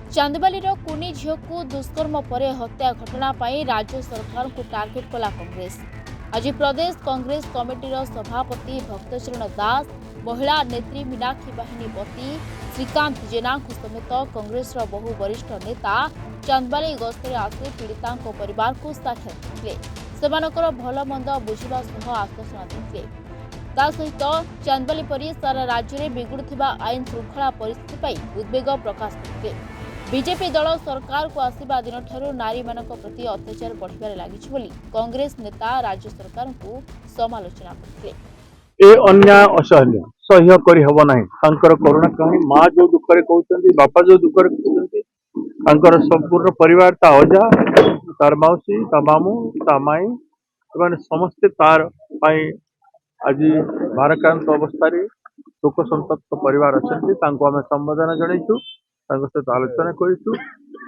चांदबाली कुनी झील को दुष्कर्म पर हत्या घटना पर राज्य सरकार को टार्गेट कला कांग्रेस। आज प्रदेश कांग्रेस कमिटीर सभापति भक्तचरण दास, महिला नेत्री मीनाक्षी बाहिनी पति श्रीकांत जेना समेत कांग्रेस बहु वरिष्ठ नेता चांदबाली गस्तर आसी पीड़िता परिवार को साक्षात करते भलमंद बुझा आश्वासन देते। सहित चांदबाली पर सारा राज्य में बिगुड़ुवा आईन श्रृंखला परिस्थिति उद्वेग प्रकाश करते। बीजेपी दल सरकार को आसवा दिन ठारू नारी मानक प्रति अत्याचार बढ़िबार लागिछि बोली कांग्रेस नेता राज्य सरकार को समालोचना करते। ए अन्याय असहनीय सह्य करि हबो नाही। तांकर करुणा कहानी माँ जो दुखरे कहउछन्ती, बापा जो दुखरे कहउछन्ती, तांकर संपूर्ण परिवार ता अजा, तार माउसी, ता मामू, ता माई एमाने समस्ते तार पाई आज भाराक्रांत अवस्था रे शोक संतप्त परिवार अछन्ती। तांको आमे संबोधन जणैछु, तांको सहित आलोचना करिछु।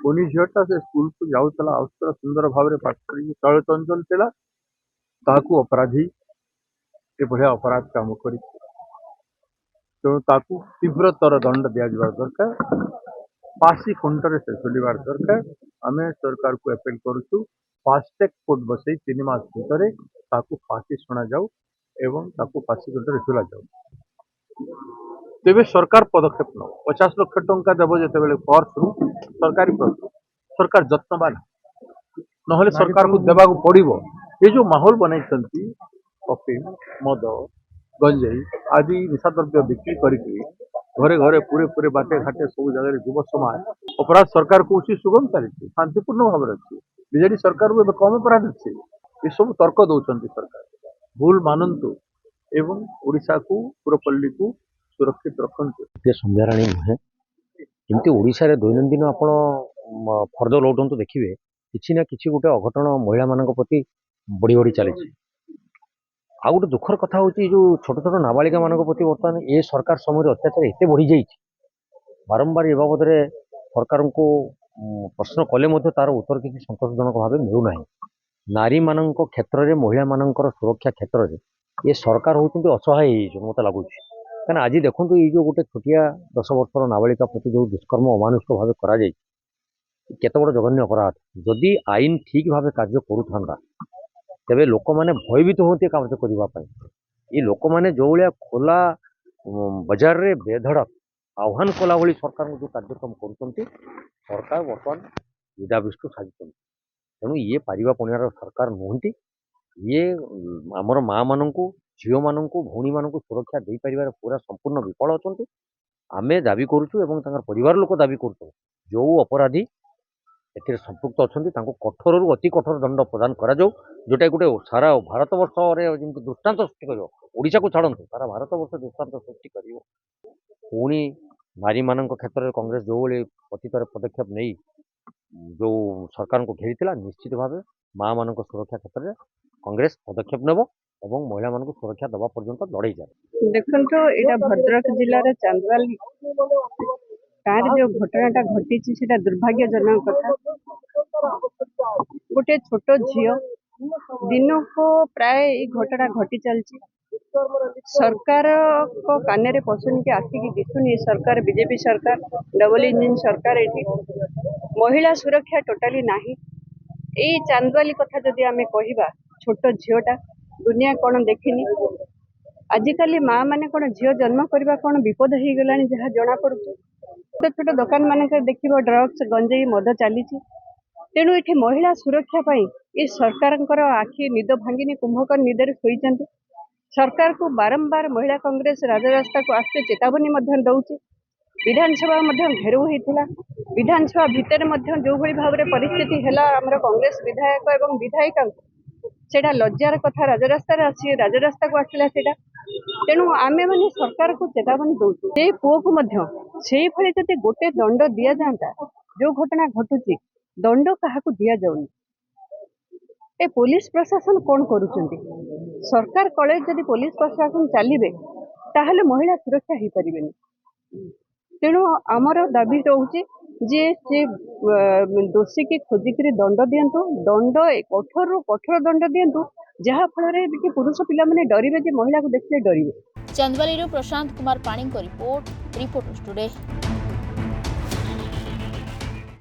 कोनी झियटा से स्कूल को जाउतला अवसर सुंदर भाव पाठ करी तळ चंचल थिला, ताकू अपराधी एभलिया अपराध काम कर तीव्रतर दंड दिया दरकार। फांसी खुंटर से झुलवार दरकार। आम सरकार को एपेल करुचु फास्टैग कोर्ट बसई 3 मास भर फांसी शुणा जाऊ एवं फांसी खुंटर झुला जाऊ। तेबे सरकार पदक्षेप न 50 लाख टंका देव जो पर्स रु सरकारी पर्स सरकार जत्नवान ना सरकार को देवा पड़ो। ये जो माहौल बनई अफिम मद गंजेई आदि निशाद्रव्य बिक्री करके घरे घरे पूरे पूरे बाटे घाटे सब जगह युव समाज अपराध सरकार को उचित सुगम चली शांतिपूर्ण भाव अच्छी। बीजेडी सरकार को कम अपराध अच्छे ये सब तर्क दौरान सरकार भूल मानतु एवं ओडिशा को पुरपल्ली को सुरक्षित रखते। संध्याराणी नुहे एमती ओडिशा रे दैनंदिन आपण फर्द लौटंतु देखिए किसी ना किसी गोटे अघटन महिला मान प्रति बढ़ी बढ़ी चली। आ गोटे दुखर कथा हूँ जो छोट छोट नाबालिका मान प्रति बर्तमान ये सरकार समय अत्याचार एत बढ़ी जाइए। बारंबार ए बाबद सरकार को प्रश्न कले तार उत्तर किसी संतोषजनक भाव मिलूना। नारी मान क्षेत्र में महिला मान सुरक्षा क्षेत्र में ये सरकार होती असहाय मत लगुच। क्या आज देखो ये जो गोटे छोटिया 10 वर्षर नाबालिका प्रति जो दुष्कर्म अमानुषिक भाव करते बड़ जघन्य अपराध। जदि आईन ठीक भाव कार्य करूँ तेरे लोक मैंने भयभीत होते कार्य करने। ये लोक मैंने जो भाया खोला बजार रे बेधड़क आह्वान कला भाई सरकार जो कार्यक्रम कर सरकार बर्तमान युद्धाविष्ट साजिश। तेणु ये पारिबा पुण्यार सरकार नुहति। ये आमर माँ मान झील मान भौणी मान सुरक्षा दे पार पूरा संपूर्ण विफल अच्छा। आम दाबी करुँ परिवार लोक दाबी कर जो अपराधी ए संपुक्त अच्छा कठोर रु अति कठोर दंड प्रदान करा जाऊ, जोटा गोटे सारा भारत वर्ष दृष्टांत सृष्टि कर। ओडिशा को छाड़ू सारा भारत वर्ष दृष्टांत सृष्टि कर। पुणी नारी मान क्षेत्र में कांग्रेस जो भाई पतितर पदक्षेप नहीं जो सरकार को घेरी निश्चित भाव माँ मान सुरक्षा क्षेत्र में कांग्रेस पदक्षेप नेब और महिला मान सुरक्षा दवा पर्यंत लड़े जाए। देखो यहाँ भद्रक जिलार चांदबाली गाँव जो घटनाटा घटी से दुर्भाग्यजनक कथा। गोटे छोट झील दिन को प्राय घटना घटी चलती सरकार को कान में पशुनी के आखिक दिशुनी। सरकार बीजेपी सरकार डबल इंजिन सरकार ये महिला सुरक्षा टोटाली नाही। ये चांदबाली कथा जदि आम कह छोट झीलटा दुनिया कौन देखनी। आजिकल माँ मैंने कौन झील जन्म करवा कौन विपद हो गला जहाँ जना पड़ू। छोट छोट दुकान मान देख ड्रग्स गंजेई मद चली। तेणु ये महिला सुरक्षा पाई ये सरकार आखि निद भांगिनी कुंभकर निदर शोचती। सरकार को बारंबार महिला कांग्रेस राजरास्ता को आसते चेतावनी दौची। विधानसभा घेरु होता विधानसभा भितर जो भाई भाव में परिस्थिति है आमर कांग्रेस विधायक एवं विधायिका सेटा लज्जार कथा। राजरास्ता आसी राजरास्ता को आसला सेटा। तेणु आमे माने सरकार को चेतावनी दौचु से पुओ को से भले जदि गोटे दंड दि जाता जो घटना घटुची दंड क्या दि जाऊनी। ए पुलिस प्रशासन कौन करुचंती? सरकार कले जदि पुलिस प्रशासन चलिए ताहले महिला सुरक्षा हो पारिबेनी। तेणु आमर दाबी रोचे जे से दोषी की खोजिक दंड दिंतु। दंड कठोर रु कठोर दंड दिंतु जहाँ फल पुरुष पिला माने डरिबे जे महिला को देखले डरिबे। चांदबाली प्रशांत कुमार पाणी रिपोर्ट टुडे।